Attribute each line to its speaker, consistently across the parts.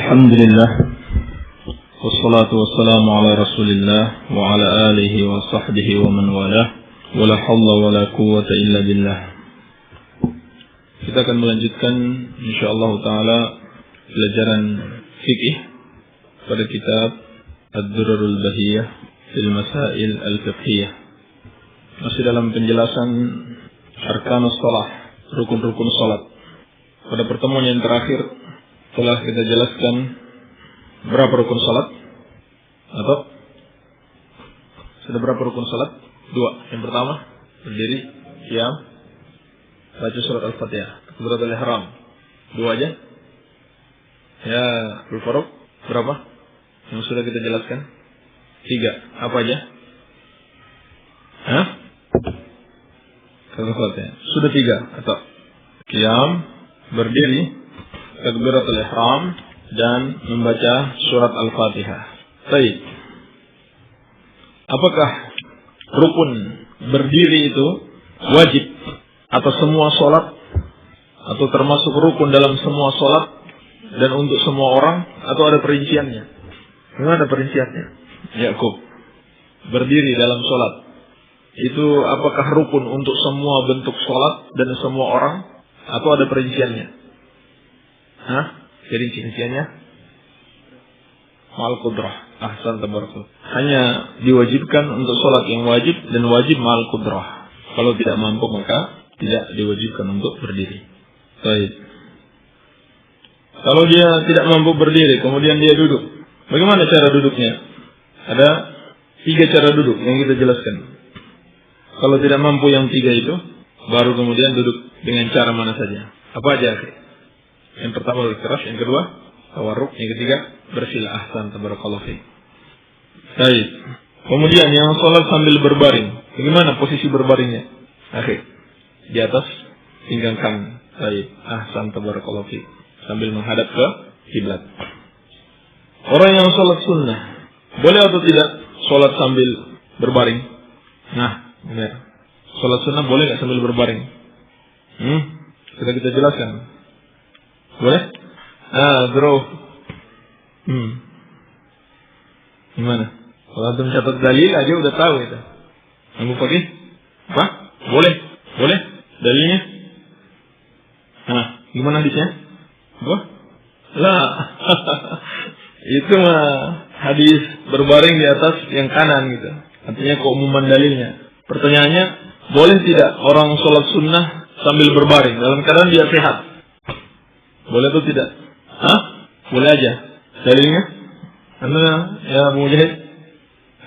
Speaker 1: Alhamdulillah, wassalatu wassalamu ala rasulillah wa ala alihi wa sahbihi wa man walah, wa la hawla wa la quwwata illa billah. Kita akan melanjutkan insyaallah ta'ala pelajaran fikih pada kitab Ad-Durarul Bahiyah fil Masail Al-Fiqhiyah. Masih dalam penjelasan Arkanus Shalah, rukun-rukun salat. Pada pertemuan yang terakhir telah kita jelaskan berapa rukun salat? Atau sudah berapa rukun salat? 2. Yang pertama, berdiri, qiyam, baca surat Al-Fatihah, takbiratul ihram. 2 aja. Ya, Al-Faruq berapa? Yang sudah kita jelaskan? 3. Apa aja? Hah? Al-Fatihah. Sudah 3 atau qiyam, berdiri, takbiratul ihram, dan membaca surat Al-Fatihah. Baik. Apakah rukun berdiri itu wajib atau semua salat, atau termasuk rukun dalam semua salat dan untuk semua orang, atau ada perinciannya? Gimana perinciannya? Yakub, berdiri dalam salat itu apakah rukun untuk semua bentuk salat dan semua orang, atau ada perinciannya? Jadi rinciannya ma'al qudrah. Ahsan tabarakallah. Hanya diwajibkan untuk sholat yang wajib, dan wajib ma'al qudrah. Kalau tidak mampu maka tidak diwajibkan untuk berdiri. Baik. Kalau dia tidak mampu berdiri, kemudian dia duduk, bagaimana cara duduknya? Ada 3 cara duduk yang kita jelaskan. Kalau tidak mampu yang 3 itu, baru kemudian duduk dengan cara mana saja. Apa aja? Yang pertama ikhtiras, yang kedua tawarruk, yang ketiga bersila. Ahsan tabarakallahu fiik. Baik. Kemudian yang salat sambil berbaring, bagaimana posisi berbaringnya? Di atas pinggangkan. Baik. Ahsan tabarakallahu fiik. Sambil menghadap ke kiblat. Orang yang salat sunnah, boleh atau tidak salat sambil berbaring? Benar. Salat sunnah boleh enggak sambil berbaring? Sudah kita jelaskan. Boleh? Bro. Gimana? Kalau antum catat dalil aja udah tahu itu. Abu Fakih? Apa? Boleh? Dalilnya? Gimana hadisnya? Apa? Lah. Itu mah hadis berbaring di atas yang kanan gitu. Artinya keumuman dalilnya. Pertanyaannya, boleh tidak orang sholat sunnah sambil berbaring dalam keadaan dia sehat? Boleh atau tidak? Boleh aja. Dalilnya? Anda ya Mujahid?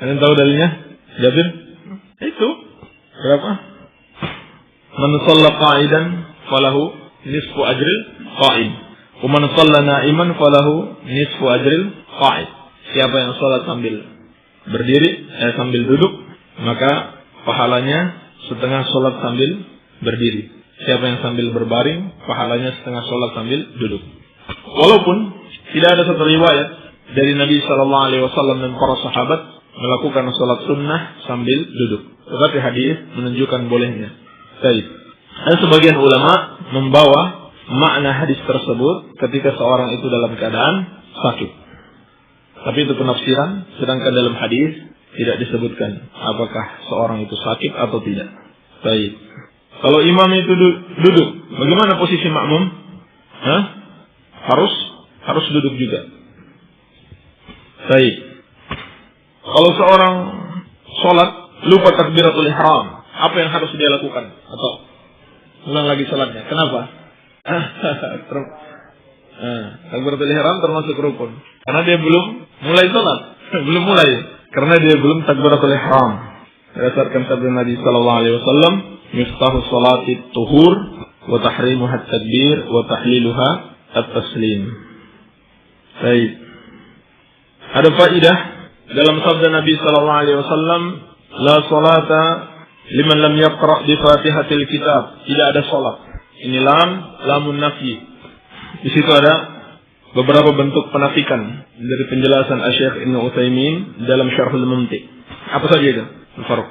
Speaker 1: Kalian tahu dalilnya? Jabir? Itu. Berapa? Man shalla qa'idan falahu nisfu ajril qa'im. Wa man shalla na'iman falahu nisfu ajril qa'id. Siapa yang salat sambil berdiri, sambil duduk, maka pahalanya setengah salat sambil berdiri. Siapa yang sambil berbaring, pahalanya setengah sholat sambil duduk. Walaupun tidak ada satu riwayat dari Nabi SAW dan para sahabat melakukan sholat sunnah sambil duduk, tetapi hadis menunjukkan bolehnya. Baik. Ada sebagian ulama membawa makna hadis tersebut ketika seorang itu dalam keadaan sakit. Tapi itu penafsiran, sedangkan dalam hadis tidak disebutkan apakah seorang itu sakit atau tidak. Baik. Kalau imam itu duduk, bagaimana posisi makmum? Harus duduk juga. Baik. Kalau seorang sholat lupa takbiratul ihram, apa yang harus dia lakukan? Atau ulang lagi sholatnya? Kenapa? Takbiratul ihram termasuk rukun, karena dia belum mulai sholat, karena dia belum takbiratul ihram. Berdasarkan sabda Nabi sallallahu alaihi wasallam, miftahu sholati tuhur, wa tahrimuha at-takbir, wa tahliluha at-taslim. Baik. Ada faedah dalam sabda Nabi sallallahu alaihi wasallam, la salata liman lam yaqra bi Fatihatil kitab. Tidak ada salat. Ini lamun nafi. Di situ ada beberapa bentuk penafikan dari penjelasan Asy-Syaikh Ibnu Utsaimin dalam Syarhul Mumti'. Apa saja itu? Al-Faruq.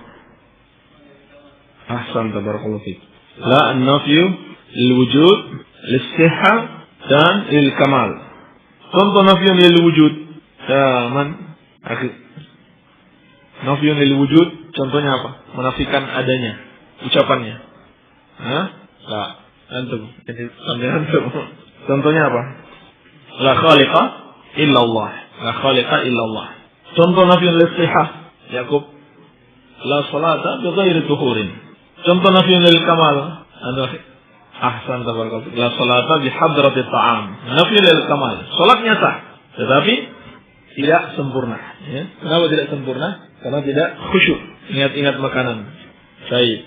Speaker 1: Ahsan tabarakallahu fiik. La an-nafyu lil wujud, lis-sihha dan lil kamal. Contoh nafiyun lil wujud. Ya, akhir. Nafiyun lil wujud, contohnya apa? Menafikan adanya, ucapannya. Hah? La, antum. Jadi antum. Contohnya apa? La khaliqa illallah. La khaliqa illallah. Contoh nafiyun lil sihah. Yakub. La salata bi ghairi tuhurin. Contoh nafiyun lil kamal. Ahsan tabarakallah. La salata bi hadrati ta'am. Nafiyun lil kamal. Salatnya sah, tetapi tidak sempurna. Ya. Kenapa tidak sempurna? Karena tidak khusyuk. Ingat-ingat makanan. Baik.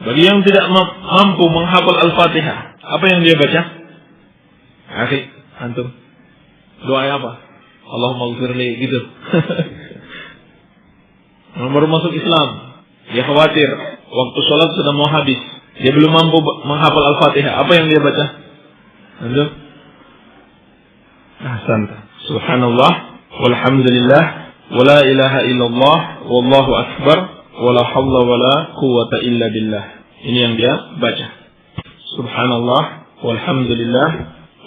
Speaker 1: Bagi yang tidak mampu menghafal Al-Fatihah, apa yang dia baca? Akhi, antum. Doa apa? Allahumma ighfirli gitu. Baru masuk Islam, dia khawatir waktu sholat sudah mau habis, dia belum mampu menghafal Al-Fatihah. Apa yang dia baca? Antum? Ahsan. Subhanallah, walhamdulillah, wala ilaha illallah, wallahu akbar, wala hawla wala quwwata illa billah. Ini yang dia baca. Subhanallah, walhamdulillah,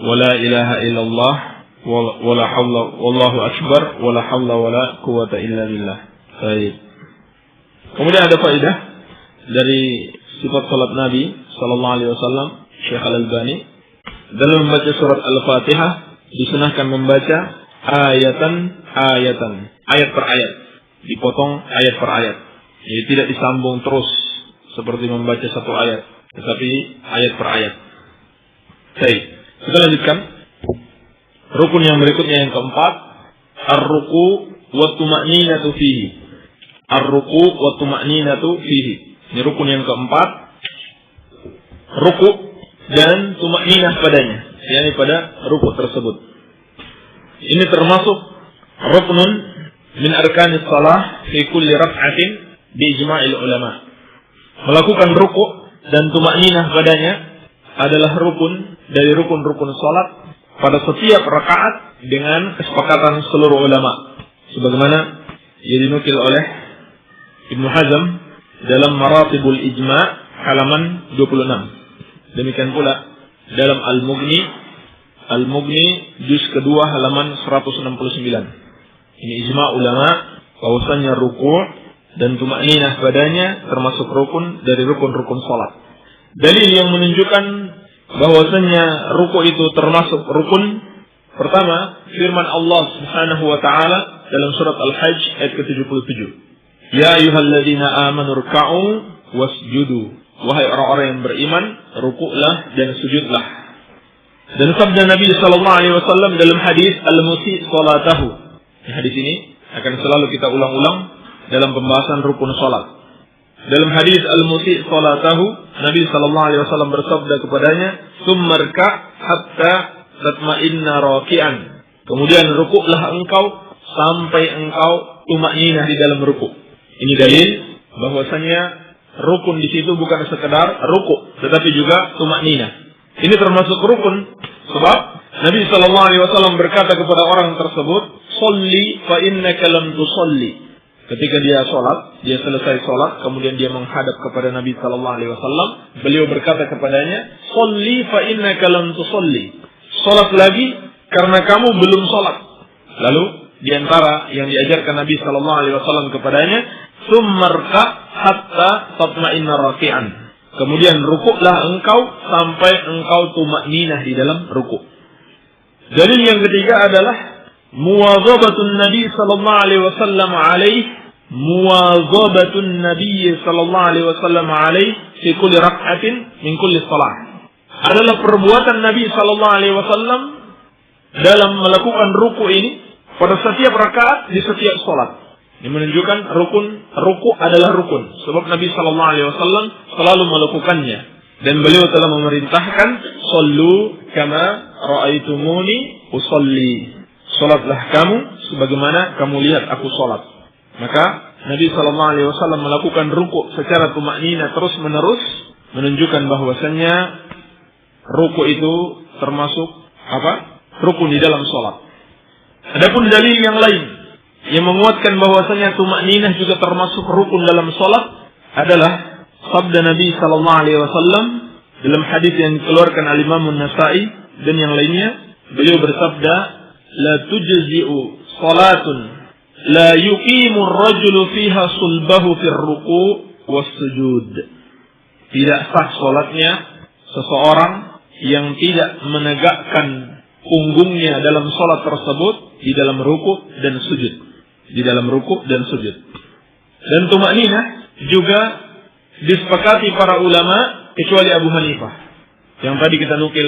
Speaker 1: wala ilaha illallah, wala hawla, wallahu akbar, wala hawla wala quwwata illa billah. Baik. Kemudian ada faedah dari sifat salat Nabi sallallahu alaihi wasallam, Syekh Al-Albani dalam membaca surat Al-Fatihah disunahkan membaca ayatan, ayat per ayat, dipotong ayat per ayat. Jadi tidak disambung terus seperti membaca satu ayat, tetapi ayat per ayat. Baik, kita lanjutkan. Rukun yang berikutnya yang keempat, ar-ruku wa tuma'ninatu fihi. Ar-ruku wa tuma'ninatu fihi. Ini rukun yang keempat, ruku dan tuma'ninah padanya, yakni pada ruku tersebut. Ini termasuk ruknun min arkanis salah fi kulli rak'atin bi ijma'il ulama. Melakukan ruku dan tuma'ninah padanya adalah rukun dari rukun-rukun salat pada setiap rakaat dengan kesepakatan seluruh ulama. Sebagaimana yang dinukil oleh Ibnu Hazm dalam Maratibul Ijma' halaman 26. Demikian pula dalam Al-Mughni juz kedua halaman 169. Ini ijma' ulama bahwasanya ruku' dan tuma'ninah padanya termasuk rukun dari rukun-rukun salat. Dalil yang menunjukkan bahwasanya ruku' itu termasuk rukun, pertama firman Allah Subhanahu wa taala dalam surat Al-Hajj ayat ke-77. Ya ayyuhalladzina amanu ruk'u wasjudu. Wahai orang-orang yang beriman, rukuklah dan sujudlah. Dan sabda Nabi sallallahu alaihi wasallam dalam hadis al-musi' salatahu. Hadis ini akan selalu kita ulang-ulang dalam pembahasan rukun salat. Dalam hadis al-musi' salatahu, Nabi sallallahu alaihi wasallam bersabda kepadanya, "Tsummarka hatta tatma'inna raki'an." Kemudian rukuklah engkau sampai engkau tuma'ninah di dalam rukuk. Ini dalil bahwasanya rukun di situ bukan sekedar rukuk, tetapi juga tuma'ninah. Ini termasuk rukun sebab Nabi sallallahu alaihi wasallam berkata kepada orang tersebut, "Sholli fa innaka lam tusolli." Ketika dia salat, dia selesai salat, kemudian dia menghadap kepada Nabi sallallahu alaihi wasallam, beliau berkata kepadanya, "Sholli fa innaka lam tusolli." Salat lagi karena kamu belum salat. Lalu di antara yang diajarkan Nabi sallallahu alaihi wasallam kepadanya, "Tsummarka hatta tatma'inna raki'an." Kemudian rukuklah engkau sampai engkau tuma'ninah di dalam rukuk. Dalil yang ketiga adalah muwadzabatun Nabi sallallahu alaihi wasallam alaih fi kulli rak'atin min kulli shalah. Adalah perbuatan Nabi sallallahu alaihi wasallam dalam melakukan ruku ini pada setiap rakaat di setiap salat. Ini menunjukkan ruku adalah rukun. Sebab Nabi sallallahu alaihi wasallam selalu melakukannya dan beliau telah memerintahkan, "Shallu kama ra'aitumuni usolli." Salatlah kamu sebagaimana kamu lihat aku salat. Maka Nabi sallallahu alaihi wasallam melakukan ruku secara tuma'ninah terus-menerus, menunjukkan bahwasanya ruku itu termasuk rukun di dalam salat. Adapun dalil yang lain yang menguatkan bahwasanya tuma'ninah juga termasuk rukun dalam salat adalah sabda Nabi sallallahu alaihi wasallam dalam hadis yang dikeluarkan oleh Imam An-Nasa'i dan yang lainnya, beliau bersabda, la tujzi'u salatun la yuqimu ar-rajulu fiha sulbahu fir ruku' was sujud. Tidak sah salatnya seseorang yang tidak menegakkan punggungnya dalam salat tersebut di dalam ruku' dan sujud. Di dalam ruku' dan sujud. Dan tumakninah juga disepakati para ulama kecuali Abu Hanifah. Yang tadi kita nukil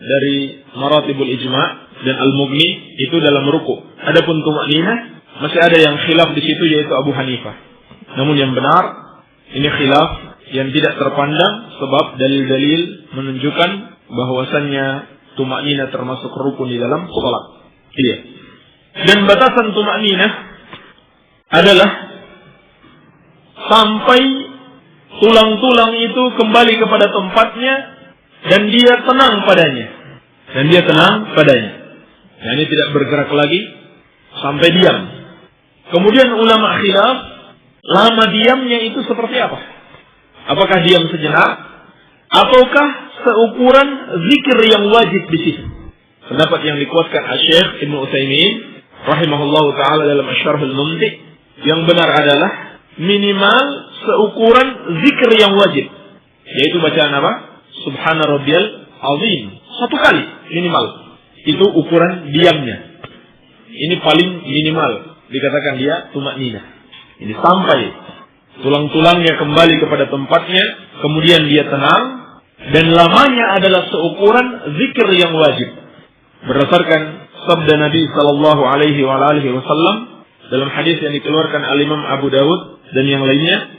Speaker 1: dari Maratibul Ijma' dan Al-Mughni itu dalam ruku'. Adapun tumakninah masih ada yang khilaf di situ yaitu Abu Hanifah. Namun yang benar ini khilaf yang tidak terpandang sebab dalil-dalil menunjukkan bahwasannya tumakninah termasuk rukun di dalam salat. Iya. Dan batasan tumakninah adalah sampai tulang-tulang itu kembali kepada tempatnya dan dia tenang padanya. Nah, ini tidak bergerak lagi sampai diam. Kemudian ulama khilaf, lama diamnya itu seperti apa? Apakah diam sejenak ataukah seukuran zikir yang wajib di situ? Pendapat yang dikuatkan Asy-Syaikh Ibnu Utsaimin rahimahullahu taala dalam Asy-Syarhul Mumti' yang benar adalah minimal seukuran zikir yang wajib, yaitu bacaan apa? Subhana rabbiyal azim. Satu kali minimal. Itu ukuran diamnya. Ini paling minimal dikatakan dia tumakninah. Ini sampai tulang-tulangnya kembali kepada tempatnya, kemudian dia tenang, dan lamanya adalah seukuran zikir yang wajib. Berdasarkan sabda Nabi sallallahu alaihi wasallam dalam hadis yang dikeluarkan al-Imam Abu Dawud dan yang lainnya,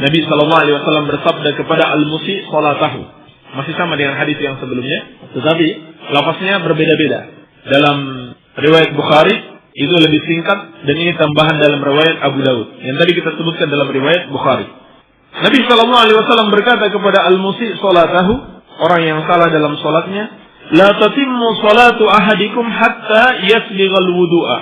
Speaker 1: Nabi sallallahu alaihi wasallam bersabda kepada al-musi salatahu. Masih sama dengan hadis yang sebelumnya, tetapi lafaznya berbeda-beda. Dalam riwayat Bukhari itu lebih singkat dan ini tambahan dalam riwayat Abu Dawud. Yang tadi kita sebutkan dalam riwayat Bukhari. Nabi sallallahu alaihi wasallam berkata kepada al-musi salatahu, orang yang salah dalam salatnya, la tatimmu salatu ahadikum hatta yusbighal wudu'a.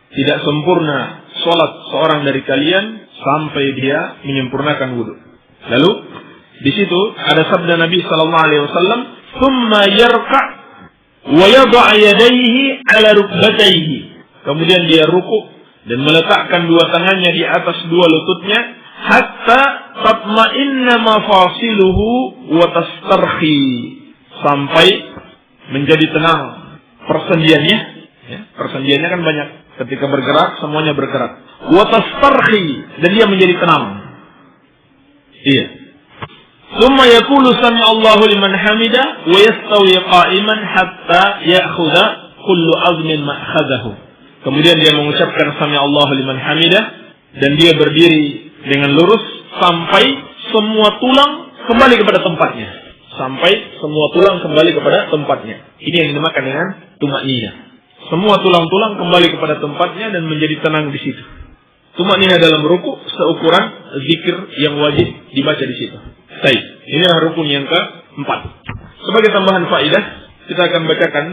Speaker 1: Tidak sempurna salat seorang dari kalian sampai dia menyempurnakan wudu. Lalu di situ ada sabda Nabi sallallahu alaihi wasallam, "Tsumma yarka' wa yad'a yadayhi 'ala rukbatayhi." Kemudian dia ruku dan meletakkan dua tangannya di atas dua lututnya hatta tatma'inna mafasiluhu wa tastarhi, sampai menjadi tenang persendiannya. Ya, persendiannya kan banyak. Ketika bergerak semuanya bergerak. Wa tastarhi, dan dia menjadi tenang. Iya. Tsumma yaqulu sami Allahu liman hamida wa yastawi qa'iman hatta ya'khudha kullu 'azmin ma'khadahu. Kemudian dia mengucapkan sami Allahu liman hamidah dan dia berdiri dengan lurus sampai semua tulang kembali kepada tempatnya. Ini yang dinamakan dengan tumakninah. Semua tulang-tulang kembali kepada tempatnya dan menjadi tenang di situ. Tumakninah dalam ruku seukuran zikir yang wajib dibaca di situ. Baik, inilah rukun yang keempat. Sebagai tambahan faedah, kita akan bacakan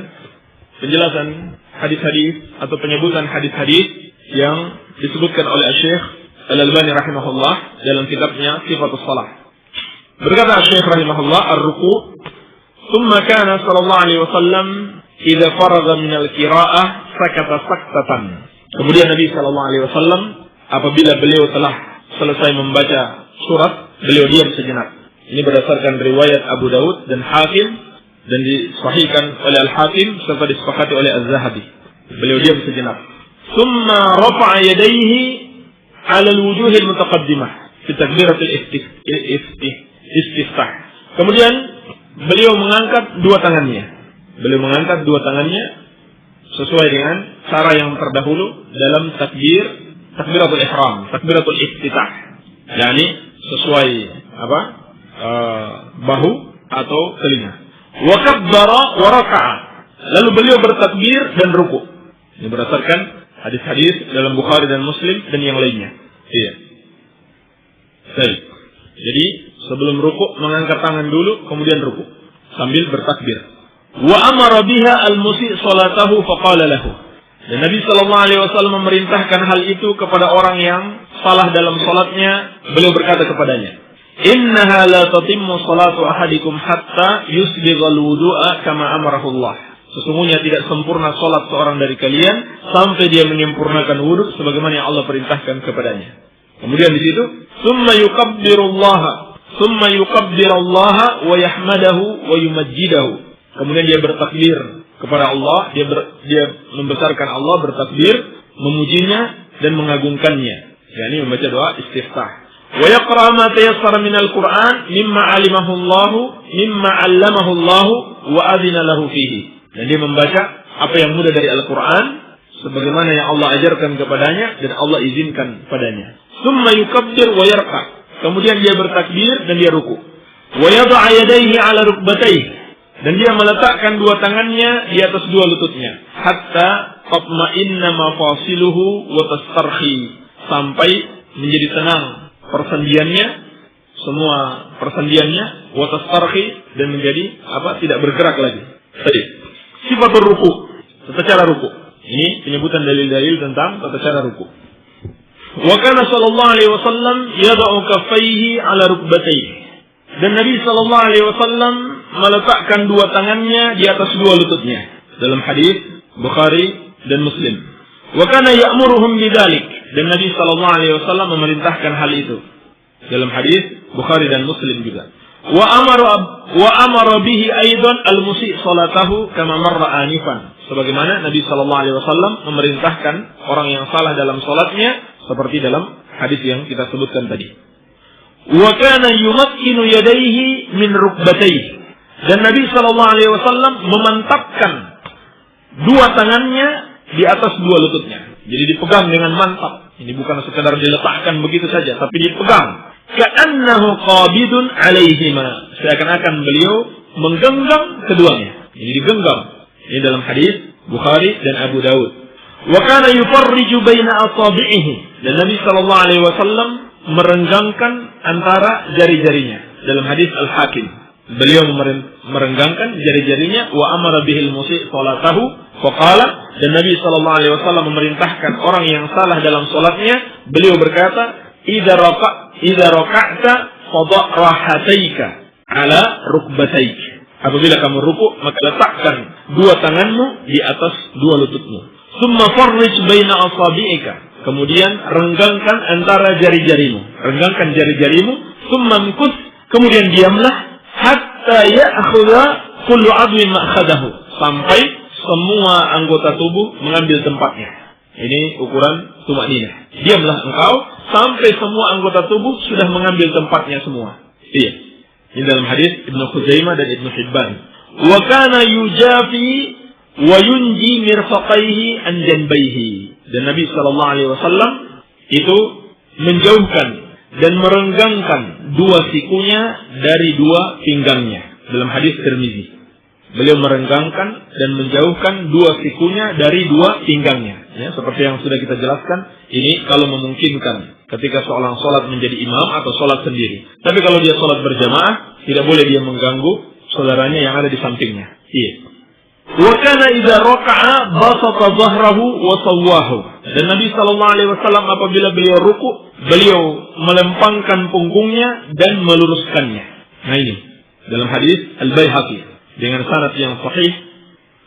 Speaker 1: penjelasan hadis-hadis atau penyebutan hadis-hadis yang disebutkan oleh Syekh Al-Albani rahimahullah dalam kitabnya Sifatus Shalah. Berkata Syekh rahimahullah, ar-ruku, "Tsumma kana sallallahu alaihi wasallam idza faragha min al-qira'ah sakata saktatan." Kemudian Nabi sallallahu alaihi wasallam apabila beliau telah selesai membaca surat, beliau diam sejenak. Ini berdasarkan riwayat Abu Dawud dan Hakim dan disahihkan oleh Al-Hakim serta disepakati oleh Az-Zahabi. Beliau diam sejenak. Tsumma rafa'a yadayhi 'ala al-wujuh al-mutaqaddimah fi takbiratul istiftah. Kemudian beliau mengangkat dua tangannya sesuai dengan cara yang terdahulu dalam takbiratul ihram, takbiratul iftitah. yakni sesuai bahu atau telinga. Wa kabbara wa raka'a. Lalu beliau bertakbir dan ruku'. Ini berdasarkan hadis-hadis dalam Bukhari dan Muslim dan yang lainnya. Iya. Baik. Jadi sebelum ruku' mengangkat tangan dulu, kemudian ruku' sambil bertakbir. Wa amara biha al-musi' salatahu faqala lahu. Dan Nabi sallallahu alaihi wasallam memerintahkan hal itu kepada orang yang salah dalam salatnya. Beliau berkata kepadanya, "Innaha la tatimmu salatu ahadikum hatta yusbighal wudu'a kama amarahu Allah." Sesungguhnya tidak sempurna salat seorang dari kalian sampai dia menyempurnakan wudu sebagaimana yang Allah perintahkan kepadanya. Kemudian di situ, "Tsumma yukabbirallaha wa yahmadahu wa yumajjidahu." Kemudian dia bertakbir kepada Allah, dia membesarkan Allah, bertakbir, memujinya dan mengagungkannya. Yani membaca doa istiftah. Wa yaqra ma tayassara minal Qur'an mimma 'allamahu Allah wa adina lahu fihi. Dan dia membaca apa yang mudah dari Al-Qur'an sebagaimana yang Allah ajarkan kepadanya dan Allah izinkan padanya. Tsumma yukabbir wa yarka. Kemudian dia bertakbir dan dia ruku. Wa yad'a yadayhi 'ala rukbatayhi. Dan dia meletakkan dua tangannya di atas dua lututnya. Hatta tatma'inna mafasiluhu wa tastarhi. Sampai menjadi tenang persendiannya, semua persendiannya, wa tastarhi, dan menjadi tidak bergerak lagi. Tadi sifat ruku, tata cara ruku. Ini penyebutan dalil-dalil tentang tata cara ruku. Wa kana sallallahu alaihi wasallam yad'u kaffaihi 'ala rukbatayhi. Dan Nabi sallallahu alaihi wasallam meletakkan dua tangannya di atas dua lututnya. Dalam hadis Bukhari dan Muslim. Wa kana ya'muruhum bidzalik. Dan Nabi sallallahu alaihi wasallam memerintahkan hal itu. Dalam hadis Bukhari dan Muslim juga. Wa amara bihi aidan al-musi' salatahu kama marra anifan. Sebagaimana Nabi sallallahu alaihi wasallam memerintahkan orang yang salah dalam salatnya seperti dalam hadis yang kita sebutkan tadi. Wa kana yumakkinu yadayhi min rukbatayhi. Dan Nabi sallallahu alaihi wasallam memantapkan dua tangannya di atas dua lututnya. Jadi dipegang dengan mantap. Ini bukan sekedar diletakkan begitu saja, tapi dipegang. Ka'annahu qabidun alaihima. Seakan-akan beliau menggenggam keduanya. Ini digenggam. Ini dalam hadis Bukhari dan Abu Dawud. Wa kana yufarriju baina asabi'ihi. Dan Nabi sallallahu alaihi wasallam merenggangkan antara jari-jarinya. Dalam hadis Al-Hakim, beliau merenggangkan jari-jarinya. Wa amara bihil musi' salatahu faqala. Dan Nabi sallallahu alaihi wasallam memerintahkan orang yang salah dalam salatnya, beliau berkata, Idza raka'ta fadha' rahataika 'ala rukbataik. Apabila kamu ruku, maka letakkan dua tanganmu di atas dua lututmu. Summa farrij baina asabi'ika. Kemudian renggangkan antara jari-jarimu. Renggangkan jari-jarimu. Summa mkus. Kemudian diamlah hatta ya'khudha kullu 'adwin ma'khadahu. Sampai semua anggota tubuh mengambil tempatnya. Ini ukuran tumakninah. Diamlah engkau sampai semua anggota tubuh sudah mengambil tempatnya semua. Iya. Ini dalam hadis Ibnu Khuzaimah dan Ibnu Hibban. Wa kana yujafi wa yunji mirfaqaihi an janbaihi. Dan Nabi sallallahu alaihi wasallam itu menjauhkan dan merenggangkan dua sikunya dari dua pinggangnya. Dalam hadis Tirmizi, beliau merenggangkan dan menjauhkan dua sikunya dari dua pinggangnya. Ya, seperti yang sudah kita jelaskan, ini kalau memungkinkan ketika seorang sholat menjadi imam atau sholat sendiri. Tapi kalau dia sholat berjamaah, tidak boleh dia mengganggu saudaranya yang ada di sampingnya. Iya. Wa kana idza raka'a basata dhahrahu wa sawwahu. Dan Nabi sallallahu alaihi wasallam apabila beliau ruku, beliau melempangkan punggungnya dan meluruskannya. Nah ini dalam hadis Al-Baihaqi dengan sanad yang sahih.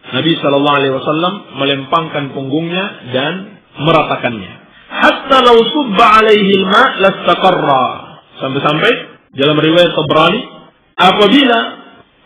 Speaker 1: Nabi sallallahu alaihi wasallam melempangkan punggungnya dan meratakannya. Hatta law subba alaihi al-ma' lastaqarra. Sampai-sampai dalam riwayat Tabrani, apabila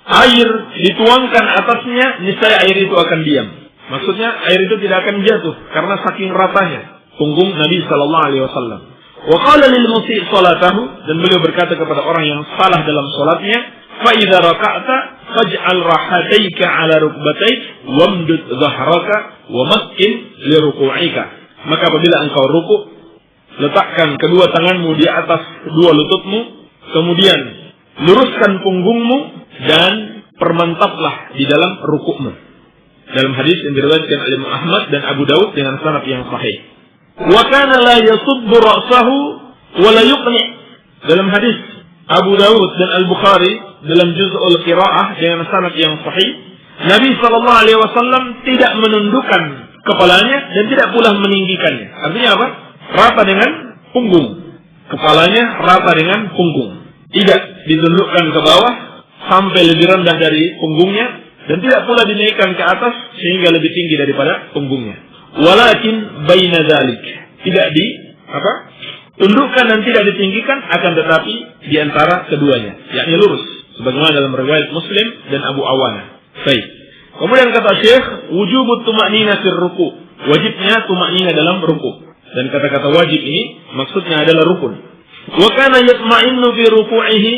Speaker 1: air dituangkan atasnya, niscaya air itu akan diam. Maksudnya air itu tidak akan jatuh karena saking ratanya punggung Nabi sallallahu alaihi wasallam. Wa qala lil musi' salatahu. Dan beliau berkata kepada orang yang salah dalam salatnya, fa idza raka'ta faj'al rahataika 'ala rukbataik wamdud dhahraka wa makkin li ruku'ika. Maka apabila engkau ruku, letakkan kedua tanganmu di atas kedua lututmu, kemudian luruskan punggungmu dan permantaplah di dalam rukukmu. Dalam hadis yang diriwayatkan oleh Imam Ahmad dan Abu Dawud dengan sanad yang sahih. Wa kana la yasubbu ra'sahu wa la yuqni. Dalam hadis Abu Dawud dan Al-Bukhari dalam juz'ul qiraah dengan sanad yang sahih, Nabi sallallahu alaihi wasallam tidak menundukkan kepalanya dan tidak pula meninggikannya. Artinya apa? Rata dengan punggung. Kepalanya rata dengan punggung. tidak ditundukkan ke bawah sampai lebih rendah dari punggungnya, dan tidak pula dinaikkan ke atas sehingga lebih tinggi daripada punggungnya. Walakin baina dzalik, tidak tundukkan dan tidak ditinggikan, akan tetapi di antara keduanya, yakni lurus, sebagaimana dalam riwayat Muslim dan Abu Awana. Baik. Kemudian kata Syekh, wujubut tumanina fil ruku, wajibnya tumanina dalam ruku. Dan kata-kata wajib ini maksudnya adalah rukun. Wa kana yatma'innu fi ruku'ihi,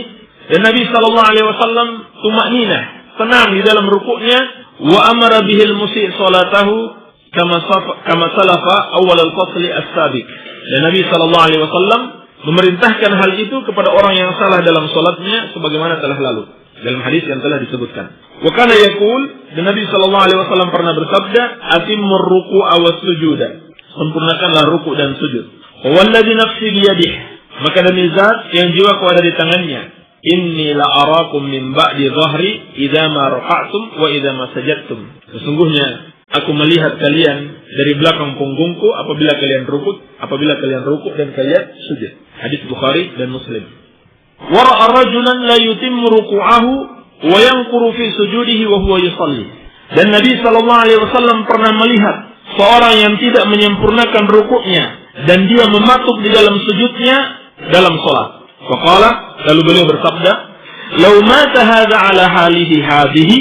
Speaker 1: dan Nabi sallallahu alaihi wasallam tumanina, tenang di dalam rukuknya. Wa amara bihil musi' salatahu kama salafa awal al-fasli as-sabiq. Dan Nabi sallallahu alaihi wasallam memerintahkan hal itu kepada orang yang salah dalam salatnya sebagaimana telah lalu dalam hadis yang telah disebutkan. Wa kana yaqul, dan Nabi sallallahu alaihi wasallam pernah bersabda, "Atimmur ruku'a was sujuda." Sempurnakanlah ruku dan sujud. Walladzi nafsi biyadihi, maka demi zat yang jiwaku ada di tangannya, inni la arakum min ba'di dhahri idza ma raqa'tum wa idza ma sajadtum. Sesungguhnya aku melihat kalian dari belakang punggungku apabila kalian ruku dan kalian sujud. Hadis Bukhari dan Muslim. Wa ra'a rajulan la yutimmu ruku'ahu wa yanquru fi sujudihi wa huwa yusalli. Dan Nabi sallallahu alaihi wasallam pernah melihat seorang yang tidak menyempurnakan rukuknya dan dia mematuk di dalam sujudnya dalam salat. Faqala, lalu beliau bersabda, "Law mata hadza ala halihi hadhihi,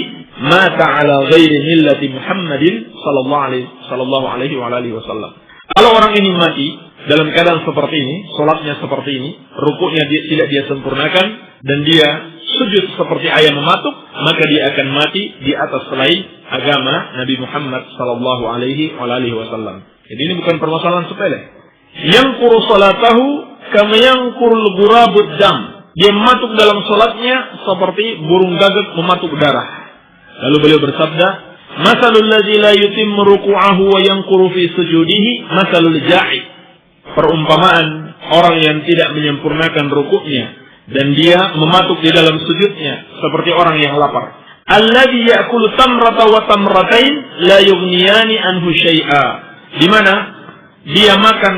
Speaker 1: mata ala ghairi millati Muhammadin sallallahu alaihi wa alihi wasallam." Kalau orang ini mati dalam keadaan seperti ini, salatnya seperti ini, rukuknya tidak dia sempurnakan dan dia sujud seperti ayam mematuk, maka dia akan mati di atas selain agama Nabi Muhammad sallallahu alaihi wasallam. Jadi ini bukan permasalahan sepele. Yang quru salatahu kama yanqurul ghurabud dam. Dia mematuk dalam salatnya seperti burung gagak mematuk darah. Lalu beliau bersabda, "Masalul ladzi la yutimmu ruku'ahu wa yanquru fi sujudihi masalul ja'i." Perumpamaan orang yang tidak menyempurnakan rukuknya dan dia mematuk di dalam sujudnya seperti orang yang lapar. Alladzi ya'kulu tamrata wa tamratain la yughniyani anhu syai'a. Di mana dia makan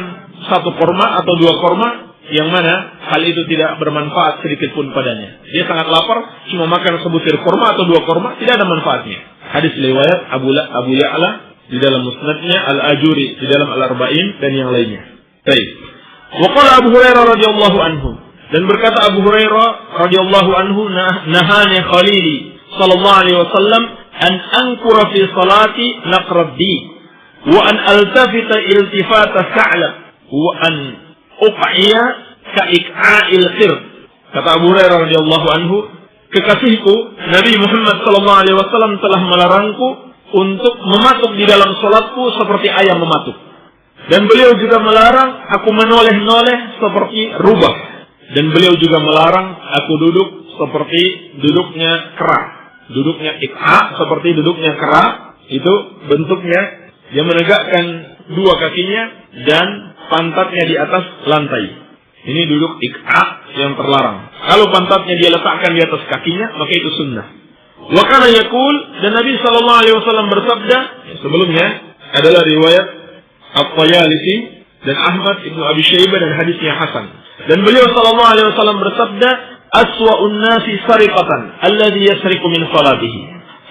Speaker 1: satu kurma atau dua kurma yang mana hal itu tidak bermanfaat sedikit pun padanya. Dia sangat lapar, cuma makan sebutir kurma atau dua kurma, tidak ada manfaatnya. Hadis riwayat Abu Ya'la di dalam Musnadnya, Al-Ajuri di dalam Al-Arba'in dan yang lainnya. Baik. Wa qala Abu Hurairah radhiyallahu anhu, dan berkata Abu Hurairah radhiyallahu anhu, nahani khalili sallallahu alaihi wasallam an ankura fi salati naqraddi wa an altafita iltifata sa'lab wa an uq'iya ka'ik'a'il khir. Kata Abu Hurairah radhiyallahu anhu, kekasihku Nabi Muhammad sallallahu alaihi wasallam telah melarangku untuk mematuk di dalam salatku seperti ayam mematuk. Dan beliau juga melarang aku menoleh-noleh seperti rubah. Dan beliau juga melarang aku duduk seperti duduknya kera. Duduknya ik'a seperti duduknya kera, itu bentuknya dia menegakkan dua kakinya dan pantatnya di atas lantai. Ini duduk ik'a yang terlarang. Kalau pantatnya dia letakkan di atas kakinya, maka itu sunnah. Wa kana yaqul, dan Nabi sallallahu alaihi wasallam bersabda, sebelumnya adalah riwayat At-Tayalisi dan Ahmad Ibnu Abi Syaibah dan hadisnya hasan. Dan beliau sallallahu alaihi wasallam bersabda, aswa'un nasi sariqatan alladhi yasriqu min salatihi.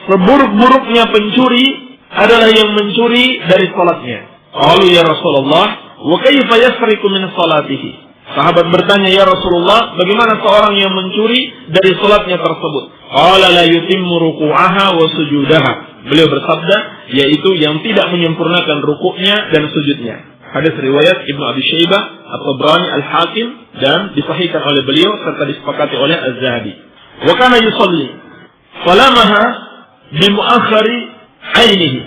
Speaker 1: Seburuk-buruknya pencuri adalah yang mencuri dari salatnya. Qalu ya Rasulullah, wa kayfa yasriqu min salatihi? Sahabat bertanya, ya Rasulullah, bagaimana seorang yang mencuri dari salatnya tersebut? Qala la yutimmu ruku'aha wa sujudaha. Beliau bersabda, yaitu yang tidak menyempurnakan rukuknya dan sujudnya. Hadis riwayat Ibnu Abi Syaibah, At-Tabrani, Al-Hakim, dan disahihkan oleh beliau serta disepakati oleh Az-Zahabi. Wa kana yusalli falamaha bi mu'akhkhari 'ainihi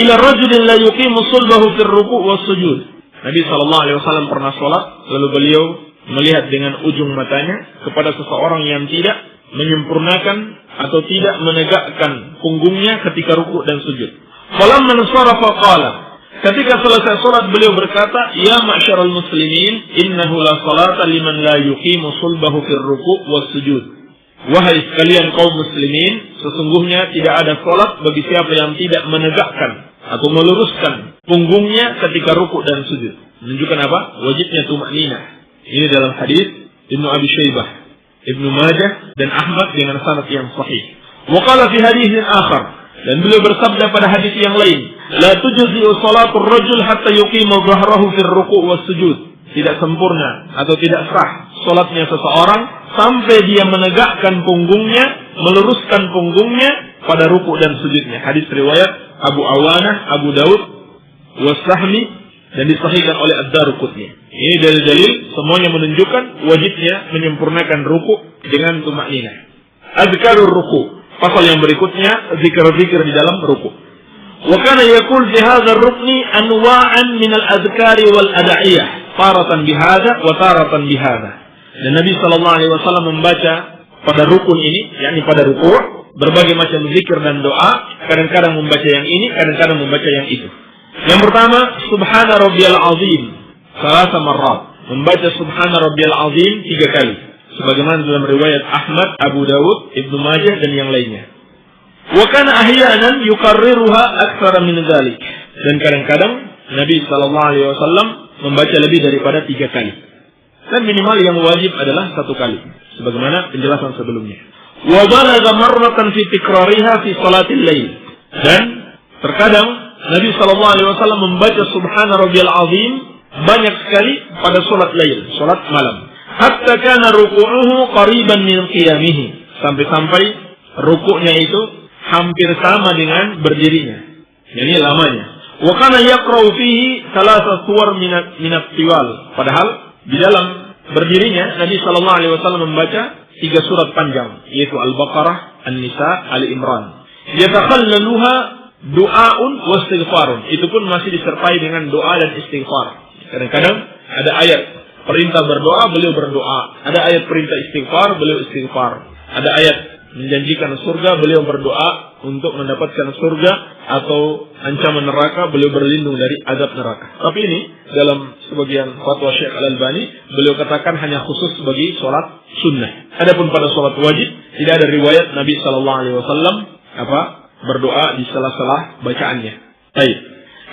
Speaker 1: ila rajulin la yuqimu sulbahu fi ar-ruku' was sujud. Nabi sallallahu alaihi wasallam pernah salat, lalu beliau melihat dengan ujung matanya kepada seseorang yang tidak menyempurnakan atau tidak menegakkan punggungnya ketika ruku' dan sujud. Falamma nasarafa qala, ketika selesai salat beliau berkata, ya ma'syaral muslimin, innahu la salata liman la yuqimu sulbahu fir ruku' was sujud. Wahai sekalian kaum muslimin, sesungguhnya tidak ada salat bagi siapa yang tidak menegakkan atau meluruskan punggungnya ketika ruku' dan sujud. Menunjukkan apa? Wajibnya tumakninah. Ini dalam hadis Ibnu Abi Syaibah Ibnu Majah dan Ahmad dengan sanad yang sahih. Wa qala fi haditsin akhar, dan beliau bersabda pada hadis yang lain, la tujzi'u salatul rajul hatta yuqima dhahrahu fil ruku' was sujud. Tidak sempurna atau tidak sah salatnya seseorang sampai dia menegakkan punggungnya, meluruskan punggungnya pada ruku' dan sujudnya. Hadis riwayat Abu Awanah, Abu Daud, Wasahmi, dan disahihkan oleh Ad-Darqutni. Ini dalil-dalil semuanya menunjukkan wajibnya menyempurnakan ruku' dengan tumakninah. Azkarur ruku', pasal yang berikutnya zikir-zikir di dalam ruku'. Wa kana yaqul fi hadzal rukni anwa'an min al-adhkari wal ad'iyah, taratan bihadza wa taratan bihadza. Dan Nabi sallallahu alaihi wasallam membaca pada rukun ini, yakni pada ruku', berbagai macam zikir dan doa, kadang-kadang membaca yang ini, kadang-kadang membaca yang itu. Yang pertama, Subhana Rabbiyal Azim, salasa marrat. Membaca Subhana Rabbiyal Azim 3 kali. Sebagaimana dalam riwayat Ahmad, Abu Dawud, Ibnu Majah dan yang lainnya. Wa kana ahyanan yukarriruha aktsara min dzalik. Dan kadang-kadang Nabi sallallahu alaihi wasallam membaca lebih daripada 3 kali. Dan minimal yang wajib adalah 1 kali. Sebagaimana penjelasan sebelumnya. Wa balagha marratan fi tikrariha fi salatil lail. Dan terkadang Nabi sallallahu alaihi wasallam membaca Subhana Rabbiyal Azim banyak sekali pada salat lail, salat malam. Hatta kana ruku'uhu qariban min qiyamihi. Sampai-sampai rukuknya itu hampir sama dengan berdirinya. Yani lamanya. Wa kana yaqra'u fihi thalatha suwar min at-tiwal. Padahal di dalam berdirinya Nabi sallallahu alaihi wasallam membaca 3 surat panjang, yaitu Al-Baqarah, An-Nisa, Ali Imran. Yatakhallaluha du'aun wa istighfarun. Itu pun masih disertai dengan doa dan istighfar. Kadang-kadang ada ayat perintah berdoa, beliau berdoa. Ada ayat perintah istighfar, beliau istighfar. Ada ayat menjanjikan surga, beliau berdoa untuk mendapatkan surga, atau ancaman neraka, beliau berlindung dari azab neraka. Tapi ini dalam sebagian fatwa Syekh Al-Albani, beliau katakan hanya khusus bagi sholat sunnah. Adapun pada sholat wajib tidak ada riwayat Nabi Sallallahu Alaihi Wasallam berdoa di sela-sela bacaannya. Baik.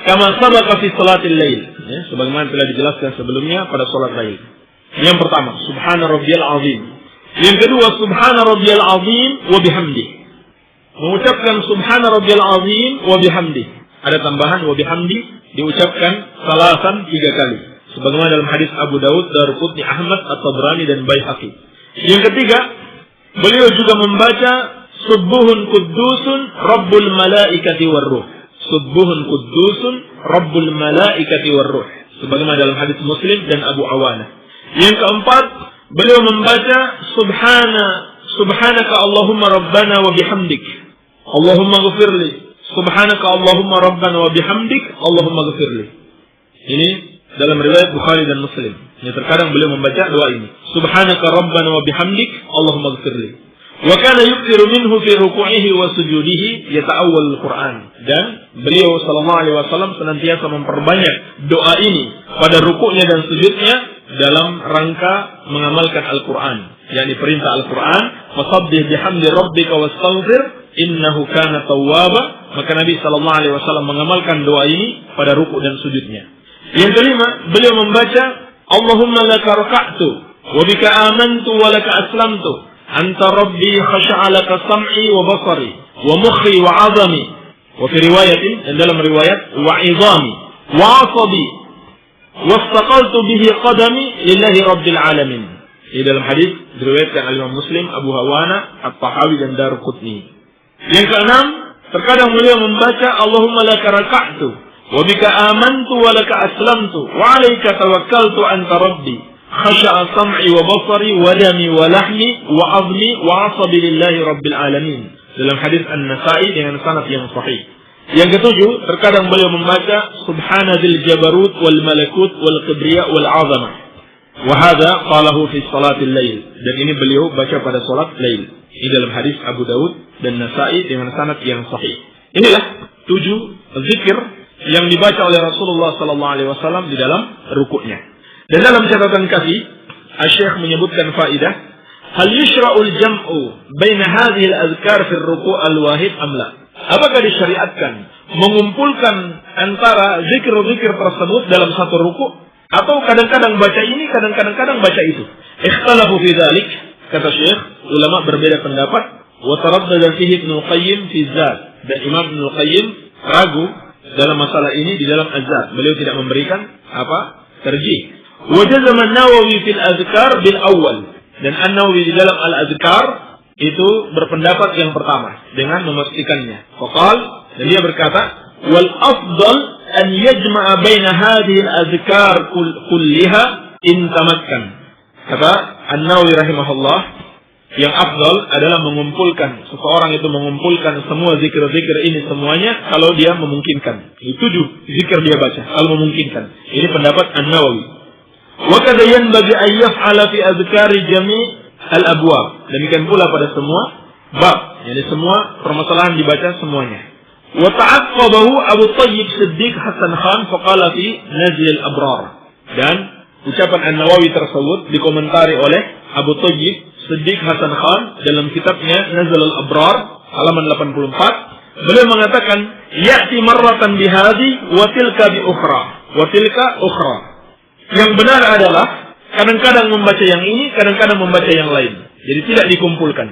Speaker 1: Kama sabaqa fi salatil lail, ya, sebagaimana telah dijelaskan sebelumnya pada sholat lail. Yang pertama, Subhana Rabbiyal Azim. Yang kedua, Subhana Rabbiyal Azim wa bihamdih. Mengucapkan Subhana Rabbiyal Azim wa bihamdih. Ada tambahan wa bihamdih, diucapkan salasan 3 kali. Sebagaimana dalam hadis Abu Daud, Darqutni, Ahmad, At-Tabrani dan Baihaqi. Yang ketiga, beliau juga membaca Subbuhun Quddusun Rabbul Malaikati Warruh. Subbuhun Quddusun Rabbul Malaikati Warruh. Sebagaimana dalam hadis Muslim dan Abu Awanah. Yang keempat, beliau membaca Subhanaka Allahumma Rabbana wa bihamdik, Allahumma ghafirli. Subhanaka Allahumma Rabbana wa bihamdik, Allahumma ghafirli. Ini dalam riwayat Bukhari dan Muslim. Yang terkadang beliau membaca doa ini. Subhanaka Rabbana wa bihamdik, Allahumma ghafirli. Wa kana yukthiru minhu fi ruku'ihi wa sujudihi yata'awwal al-Qur'an. Dan beliau sallallahu alaihi wasallam senantiasa memperbanyak doa ini pada rukuknya dan sujudnya dalam rangka mengamalkan Al-Qur'an. yakni perintah Al-Quran, fasabbih bihamdi rabbika wastaghfir innahu kana tawwaba. Maka Nabi sallallahu alaihi wasallam mengamalkan doa ini pada ruku' dan sujudnya. Yang kelima, beliau membaca Allahumma laka raka'tu wa bika amantu wa laka aslamtu anta rabbi khasha'a laka sam'i wa basari wa mukhi wa 'azami. Wa fi riwayatin, dan dalam riwayat wa 'izami wa 'asabi wastaqaltu bihi qadami lillahi rabbil alamin. Di dalam hadis diriwayatkan oleh Imam Muslim, Abu Hawana, At-Tahawi dan Darqutni. Yang keenam, terkadang beliau membaca Allahumma laka raka'tu wa bika amantu wa laka aslamtu wa 'alaika tawakkaltu anta rabbi khasha'a sam'i wa basari wa dami wa lahmi wa 'azmi wa 'asabi lillahi rabbil alamin. Dalam hadis An-Nasa'i dengan sanad yang sahih. Yang ketujuh, terkadang beliau membaca Subhanadzil jabarut wal malakut wal kibriya wal 'azamah. Wa hadza qalahu fi salatil lail. Dan ini beliau baca pada salat lail. Ini dalam hadis Abu Daud dan Nasa'i dengan sanad yang sahih. Inilah 7 zikir yang dibaca oleh Rasulullah sallallahu alaihi wasallam di dalam rukuknya. Dan dalam catatan kaki, Asy-Syaikh menyebutkan faidah, hal yushra'ul jam'u baina hadhihi al-azkar fi ar-ruku' al-wahid am la? Apakah disyariatkan mengumpulkan antara zikir-zikir tersebut dalam satu ruku', atau kadang-kadang baca ini, kadang-kadang baca itu? Ikhtalafu fi dzalik. kata Syekh, ulama berbeda pendapat. Wa taraddada fihi Ibnu Qayyim fi Zad, dan Imam Ibnu Qayyim ragu dalam masalah ini di dalam Az-Zad. Beliau tidak memberikan terjih. Wa jazama An-Nawawi fil Azkar bil awwal, dan An-Nawawi di dalam Al-Azkar itu berpendapat yang pertama dengan memastikannya. Faqal, dan dia berkata, wal afdal an yajma'a baina hadhihi al-azkar kulliha in tamakkan. Kata An-Nawawi rahimahullah, yang afdal adalah mengumpulkan, seseorang itu mengumpulkan semua zikir-zikir ini semuanya kalau dia memungkinkan. 7 zikir dia baca kalau memungkinkan. Ini pendapat An-Nawawi. Wa kadza yanbaghi an yaf'ala fi azkari jami' al-abwab. Demikian pula pada semua bab, yakni semua permasalahan dibaca semuanya. Wa ta'aqqabahu Abu Thayyib Siddiq Hasan Khan faqala fi Nazil al-Abrar. Dan ucapan An-Nawawi tersebut dikomentari oleh Abu Thayyib Siddiq Hasan Khan dalam kitabnya Nazil al-Abrar halaman 84. Beliau mengatakan, ya'ti marratan bihadhi wa tilka bi ukhra wa tilka ukhra. Yang benar adalah kadang-kadang membaca yang ini, kadang-kadang membaca yang lain. Jadi tidak dikumpulkan.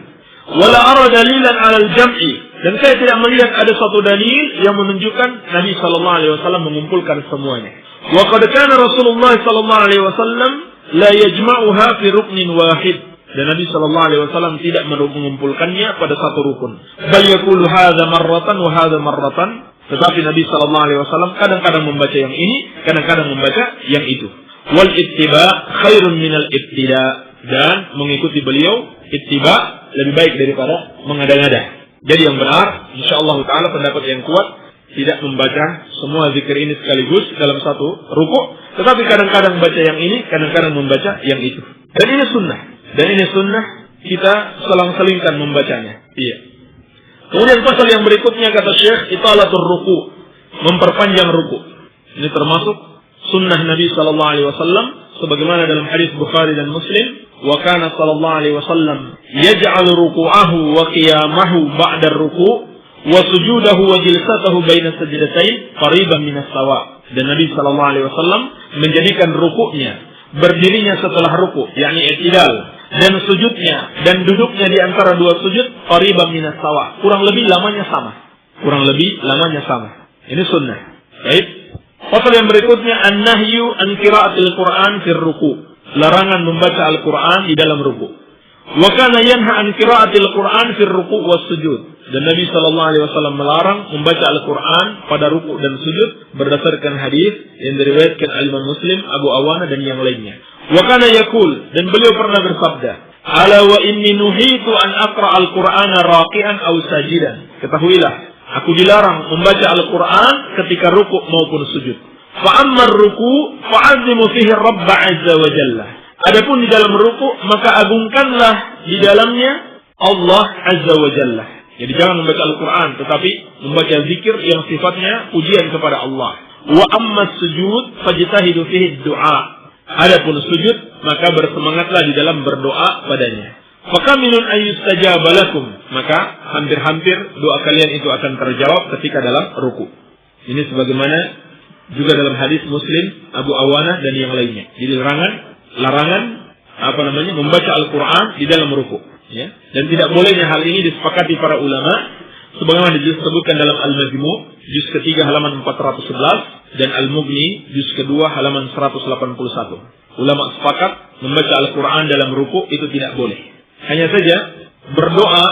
Speaker 1: Wala ara dalilan 'ala al-jam'i, dan saya tidak melihat ada satu dalil yang menunjukkan Nabi sallallahu alaihi wasallam mengumpulkan semuanya. Wa qad kana Rasulullah sallallahu alaihi wasallam la yajma'uha fi ruknin wahid. Dan Nabi sallallahu alaihi wasallam tidak mengumpulkannya pada satu rukun. Bal yaqulu hadza marratan wa hadza marratan. Tetapi Nabi sallallahu alaihi wasallam kadang-kadang membaca yang ini, kadang-kadang membaca yang itu. Wal ittiba khairun minal ibtida, dan mengikuti beliau ittiba lebih baik daripada mengada-ngada. Jadi yang benar, insyaallah taala pendapat yang kuat, tidak membaca semua zikir ini sekaligus dalam satu rukuk, tetapi kadang-kadang baca yang ini, kadang-kadang membaca yang itu. Dan ini sunnah. Dan ini sunnah, kita selang-selingkan membacanya. Iya. Kemudian pasal yang berikutnya kata Syekh, italatur ruku, memperpanjang ruku. Ini termasuk sunnah Nabi sallallahu alaihi wasallam sebagaimana dalam hadis Bukhari dan Muslim, wa kana sallallahu alaihi wasallam yaj'al ruku'ahu wa qiyamahu ba'da ar-ruku' wa sujudahu wa jilsatahu baina sajdatain qariban min as-sawa. Dan Nabi sallallahu alaihi wasallam menjadikan rukuknya, berdirinya setelah ruku', yakni i'tidal, dan sujudnya dan duduknya di antara dua sujud qariban min as-sawa. Kurang lebih lamanya sama. Ini sunnah. Baik. Pasal yang berikutnya, an-nahyu an qira'atil Qur'an fir ruku', larangan membaca Al-Qur'an di dalam ruku'. Wa kana yanha an qira'atil Qur'an fir ruku' was sujud. Dan Nabi sallallahu alaihi wasallam melarang membaca Al-Qur'an pada ruku' dan sujud berdasarkan hadis yang diriwayatkan Imam Muslim, Abu Awana dan yang lainnya. Wa kana yaqul, dan beliau pernah bersabda, ala wa inni nuhitu an aqra al-Qur'ana raqi'an aw sajidan. Ketahuilah, aku dilarang membaca Al-Quran ketika ruku maupun sujud. Fa'ammar ruku fa'azimu fihi Rabb azza wa jalla. Adapun di dalam ruku, maka agungkanlah di dalamnya Allah azza wa jalla. Jadi jangan membaca Al-Quran, tetapi membaca zikir yang sifatnya pujian kepada Allah. Wa amma sujud fajtahidu fihi du'a. Adapun sujud, maka bersemangatlah di dalam berdoa padanya. Fakaminun ayyustajaba lakum, maka hampir-hampir doa kalian itu akan terjawab ketika dalam ruku. Ini sebagaimana juga dalam hadis Muslim, Abu Awana dan yang lainnya. Jadi larangan membaca Al-Quran di dalam ruku. Ya. Dan tidak bolehnya hal ini disepakati para ulama, sebagaimana disebutkan dalam Al-Majmu' juz ketiga halaman 411 dan Al-Mughni juz kedua halaman 181. Ulama sepakat membaca Al-Quran dalam ruku itu tidak boleh. Hanya saja berdoa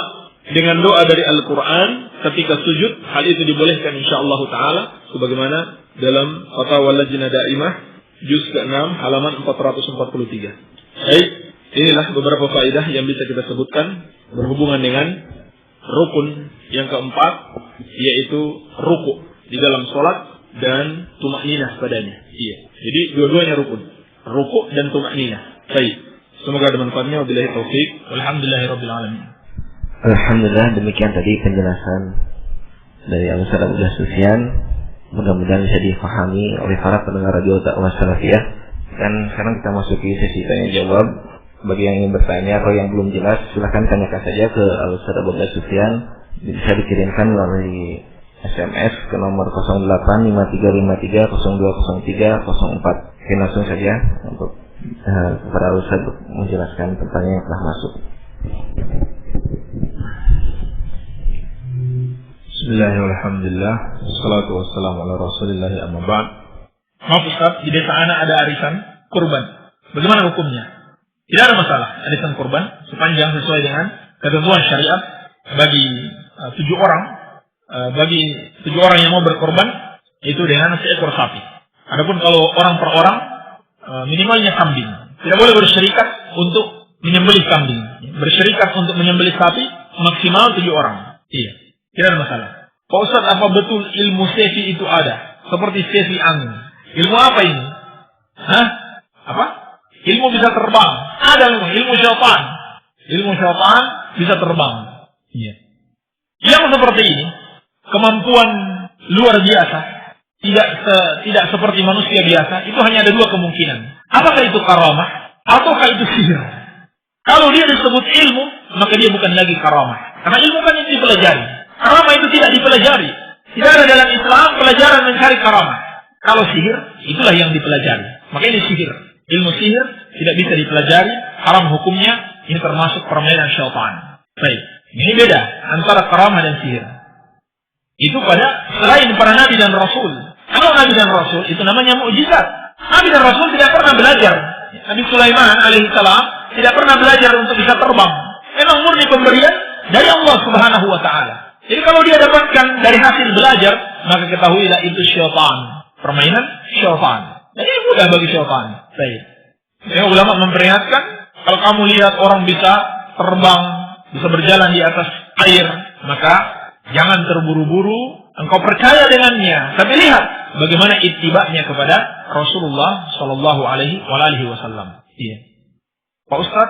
Speaker 1: dengan doa dari Al-Quran ketika sujud, hal itu dibolehkan insyaallah ta'ala sebagaimana dalam Fatwa Lajnah Daimah juz ke-6 halaman 443. Baik, inilah beberapa faedah yang bisa kita sebutkan berhubungan dengan rukun yang keempat, yaitu ruku di dalam sholat dan tumakninah padanya. Iya. Jadi dua-duanya rukun, ruku dan tumakninah. Baik. Semoga ada manfaatnya. Wabillahi taufik. Walhamdulillahirabbil alamin.
Speaker 2: Alhamdulillah, demikian tadi penjelasan dari Al-Ustaz Abdullah Sufyan. Mudah-mudahan bisa difahami oleh para pendengar radio Dakwah Salafiyah. Dan sekarang kita masuki sesi tanya jawab. Bagi yang ingin bertanya atau yang belum jelas, silahkan tanyakan saja ke Al-Ustaz Abdullah Sufyan. Bisa dikirimkan melalui SMS ke nomor 085353020304. Langsung saja untuk kepada Ustaz untuk menjelaskan pertanyaan yang telah masuk.
Speaker 1: Bismillahirrahmanirrahim. Wassalatu wassalamu ala Rasulillah amma ba'd. Maaf Ustaz, di desa ana ada arisan kurban. Bagaimana hukumnya? Tidak ada masalah arisan kurban sepanjang sesuai dengan ketentuan syariat bagi 7 orang. Bagi 7 orang yang mau berkorban itu dengan seekor sapi. Adapun kalau orang per orang minimalnya kambing. Tidak boleh bersyarikat untuk menyembelih kambing. Bersyarikat untuk menyembelih sapi maksimal 7 orang. Iya, tidak ada masalah. Pak Ustaz, apa betul ilmu sefi itu ada? Seperti sefi angin. Ilmu apa ini? Hah? Apa? Ilmu bisa terbang. Ada ilmu syaitan. Ilmu syaitan bisa terbang. Iya. Yang seperti ini, kemampuan luar biasa, tidak seperti manusia biasa, itu hanya ada 2 kemungkinan. Apakah itu karamah ataukah itu sihir? Kalau dia disebut ilmu, maka dia bukan lagi karamah. Karena ilmu kan yang dipelajari. Karamah itu tidak dipelajari. Tidak ada dalam Islam pelajaran mencari karamah. Kalau sihir, itulah yang dipelajari. Maka ini sihir. Ilmu sihir tidak bisa dipelajari, haram hukumnya, ini termasuk permainan syaitan. Baik, ini beda antara karamah dan sihir. Itu pada selain para nabi dan rasul. Kalau nabi dan rasul itu namanya mukjizat. Nabi dan rasul tidak pernah belajar. Nabi Sulaiman alaihissalam tidak pernah belajar untuk bisa terbang. Memang murni pemberian dari Allah Subhanahu wa taala. Jadi kalau dia dapatkan dari hasil belajar, maka ketahuilah itu syaitan, permainan syaitan. Jadi mudah bagi syaitan. Baik. Yang ulama memperingatkan, kalau kamu lihat orang bisa terbang, bisa berjalan di atas air, maka jangan terburu-buru engkau percaya dengannya. Tapi lihat bagaimana ittiba'nya kepada Rasulullah sallallahu alaihi wasallam. Iya. Pak Ustaz,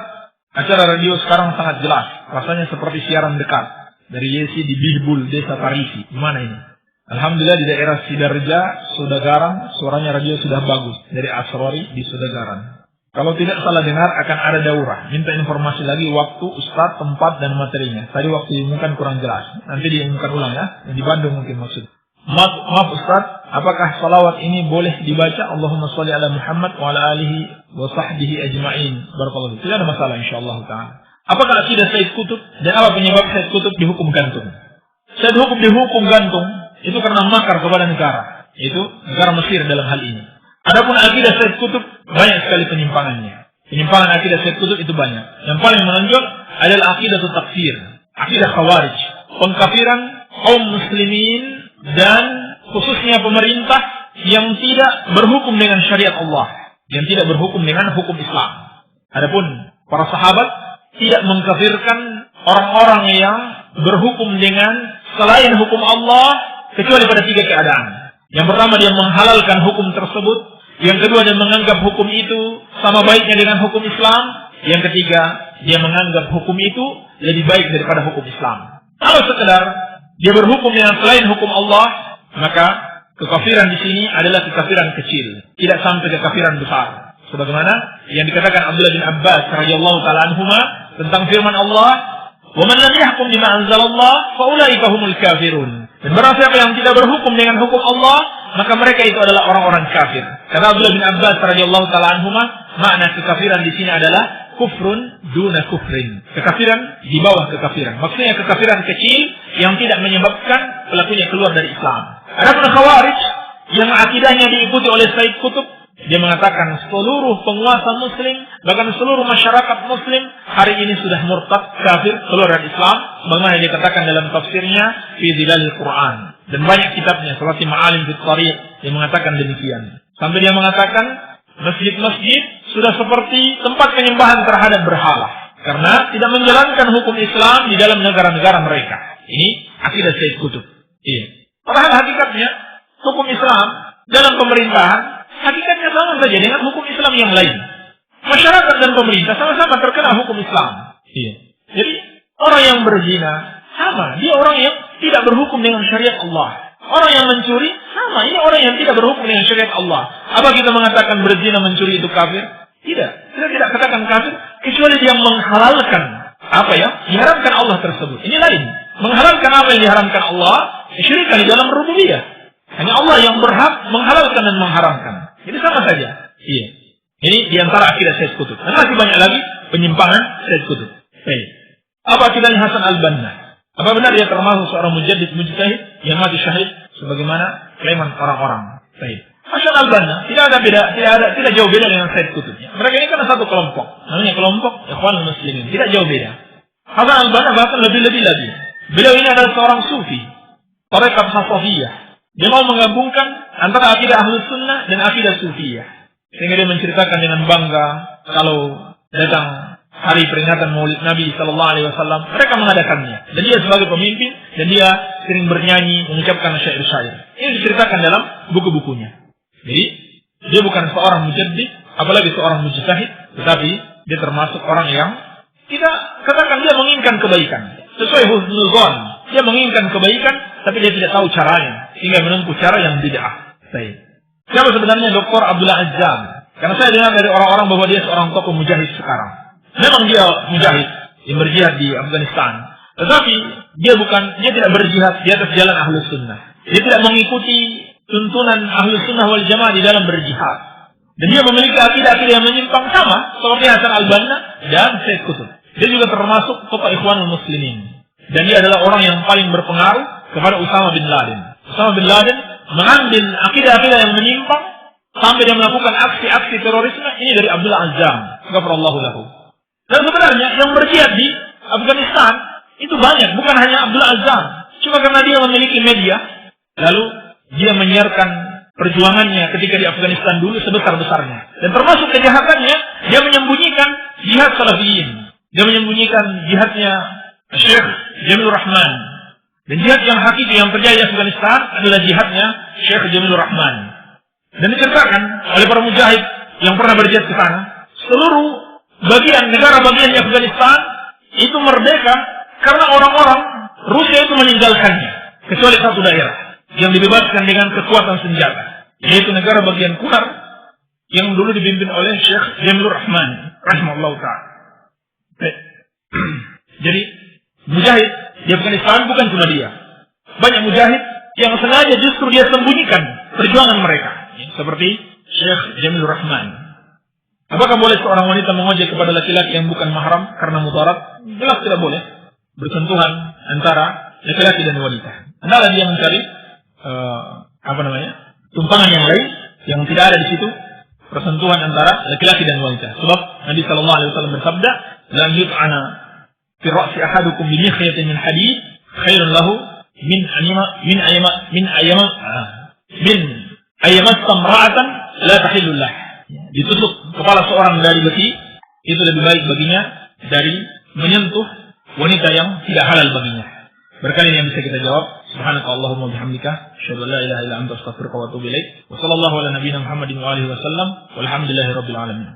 Speaker 1: acara radio sekarang sangat jelas. Rasanya seperti siaran dekat dari Yesi di Bihbul, Desa Parisi. Gimana ini? Alhamdulillah di daerah Sidarja, Sodagaran, suaranya radio sudah bagus. Dari Asrori di Sodagaran. Kalau tidak salah dengar akan ada daurah. Minta informasi lagi waktu, ustaz, tempat, dan materinya. Tadi waktu diumumkan kurang jelas. Nanti diumumkan ulang ya. Yang di Bandung mungkin maksud. Maaf ustaz, apakah salawat ini boleh dibaca? Allahumma sholli ala Muhammad wa ala alihi wa sahbihi ajma'in. Barakallahu. Tidak ada masalah insyaAllah ta'ala. Apakah akidah Said Qutb dan apa penyebab Said Qutb dihukum gantung? Said Qutb dihukum gantung itu karena makar kepada negara. Itu negara Mesir dalam hal ini. Adapun akidah Said Qutb banyak sekali penyimpangannya. Penyimpangan akidah Said Qutb itu banyak. Yang paling menonjol adalah akidah takfir, akidah khawarij, pengkafiran kaum muslimin dan khususnya pemerintah yang tidak berhukum dengan syariat Allah, yang tidak berhukum dengan hukum Islam. Adapun para sahabat tidak mengkafirkan orang-orang yang berhukum dengan selain hukum Allah kecuali pada 3 keadaan. Yang pertama, dia menghalalkan hukum tersebut. Yang kedua, dia menganggap hukum itu sama baiknya dengan hukum Islam. Yang ketiga, dia menganggap hukum itu lebih baik daripada hukum Islam. Kalau sekedar dia berhukum dengan selain hukum Allah, maka kekafiran di sini adalah kekafiran kecil, tidak sampai kekafiran besar. Sebagaimana yang dikatakan Abdullah bin Abbas radhiyallahu taala anhuma tentang firman Allah, "Wa man lam yahkum bima anzalallah fa ulaika humul kafirun." Dan barang siapa yang tidak berhukum dengan hukum Allah, maka mereka itu adalah orang-orang kafir. Karena Abdullah bin Abbas radhiyallahu taala anhuma, makna kekafiran di sini adalah kufrun duna kufrin. Kekafiran di bawah kekafiran. Maksudnya kekafiran kecil yang tidak menyebabkan pelakunya keluar dari Islam. Adapun Khawarij yang akidahnya diikuti oleh Said Qutb, dia mengatakan seluruh penguasa muslim, bahkan seluruh masyarakat muslim hari ini sudah murtad, kafir, keluar dari Islam. Bagaimana dia katakan dalam tafsirnya fi Zilalil Quran. Dan banyak kitabnya seperti Ma'alim fit Thariq yang mengatakan demikian. Sampai dia mengatakan masjid-masjid sudah seperti tempat penyembahan terhadap berhala karena tidak menjalankan hukum Islam di dalam negara-negara mereka. Ini akidah Said Qutb. Iya. Padahal hakikatnya hukum Islam dalam pemerintahan hakikatnya sama saja dengan hukum Islam yang lain. Masyarakat dan pemerintah sama-sama terkena hukum Islam. Iya. Jadi orang yang berzina sama, dia orang yang tidak berhukum dengan syariat Allah. Orang yang mencuri sama, ini orang yang tidak berhukum dengan syariat Allah. Apa kita mengatakan berzina mencuri itu kafir? Tidak. Kita tidak katakan kafir kecuali dia menghalalkan apa ya diharamkan Allah tersebut. Ini lain. Menghalalkan apa yang diharamkan Allah, kesyirikan di dalam rububiyah. Hanya Allah yang berhak menghalalkan dan mengharamkan. Jadi sama saja. Iya. Ini diantara akidah Sayyid Qutb. Dan masih banyak lagi penyimpangan Sayyid Qutb. Baik. Apa akidahnya Hasan al-Banna? Apa benar dia termasuk seorang mujaddid mujtahid yang mati syahid sebagaimana klaiman orang-orang? Baik. Hasan al-Banna tidak jauh beda dengan Sayyid Qutb. Mereka ini kan satu kelompok. Namanya kelompok Ikhwanul Muslimin. Tidak jauh beda. Hasan al-Banna bahkan lebih-lebih lagi. Beliau ini adalah seorang sufi. Tarekat Safawiyah. Dia mau menggabungkan antara akidah Ahlus Sunnah dan akidah Sufiyah. Sehingga dia menceritakan dengan bangga kalau datang hari peringatan Maulid Nabi sallallahu alaihi wasallam, mereka mengadakannya. Dan dia sebagai pemimpin dan dia sering bernyanyi, mengucapkan syair-syair. Ini diceritakan dalam buku-bukunya. Jadi, dia bukan seorang mujaddid, apalagi seorang mujtahid, tetapi dia termasuk orang yang kita katakan dia menginginkan kebaikan. Sesuai husnul dzan, dia menginginkan kebaikan, tapi dia tidak tahu caranya, sehingga menempuh cara yang bid'ah. Baik. Siapa sebenarnya Dr. Abdullah Azzam? Karena saya dengar dari orang-orang bahwa dia seorang tokoh mujahid sekarang. Memang dia mujahid yang berjihad di Afghanistan, tetapi dia tidak berjihad di atas jalan Ahlus Sunnah. Dia tidak mengikuti tuntunan Ahlus Sunnah wal Jamaah di dalam berjihad. Dan dia memiliki akidah-akidah yang menyimpang sama seperti Hasan al-Banna dan Sayyid Qutb. Dia juga termasuk tokoh Ikhwanul Muslimin. Dan dia adalah orang yang paling berpengaruh kepada Usama bin Laden. Usama bin Laden mengambil akidah-akidah yang menyimpang sampai dia melakukan aksi-aksi terorisme ini dari Abdullah Azzam. Ghafarallahu lahu. Dan sebenarnya yang berjihad di Afghanistan itu banyak, bukan hanya Abdullah Azzam. Cuma karena dia memiliki media, lalu dia menyiarkan perjuangannya ketika di Afghanistan dulu sebesar-besarnya. Dan termasuk kejahatannya, dia menyembunyikan jihad Salafiyin. Dia menyembunyikan jihadnya Syekh Jamilur Rahman. Dan jihad yang hakiki yang terjadi di Afghanistan adalah jihadnya Syekh Jamilur Rahman. Dan diceritakan oleh para mujahid yang pernah berjihad ke sana, seluruh negara bagian di Afghanistan itu merdeka karena orang-orang Rusia itu meninggalkannya. Kecuali satu daerah yang dibebaskan dengan kekuatan senjata, yaitu negara bagian Kunar yang dulu dipimpin oleh Syekh Jamilur Rahman rahimahullah ta'ala. Jadi mujahid di Afghanistan bukan cuma dia. Banyak mujahid yang sengaja justru dia sembunyikan perjuangan mereka, seperti Syekh Jamilur Rahman. Apakah boleh seorang wanita mengojek kepada laki-laki yang bukan mahram karena mudarat? Jelas tidak boleh. Bersentuhan antara laki-laki dan wanita. Hendaklah dia mencari tumpangan yang lain yang tidak ada di situ, persentuhan antara laki-laki dan wanita. Sebab Nabi sallallahu alaihi wasallam bersabda, "La yut'ana fi ra'si ahadukum bi mikhyatin min hadid khairun lahu min ayyamat samra'atan la tahillu lah." Ditusuk kepala seorang dari besi itu lebih baik baginya dari menyentuh wanita yang tidak halal baginya. Berkali yang bisa kita jawab. Subhanakallahumma bihamdika asyhadu an la ilaha illa anta astaghfiruka wa atubu ilaik. Wa sallallahu ala nabiyyina Muhammadin wa alihi wasallam. Walhamdulillahirabbil alamin.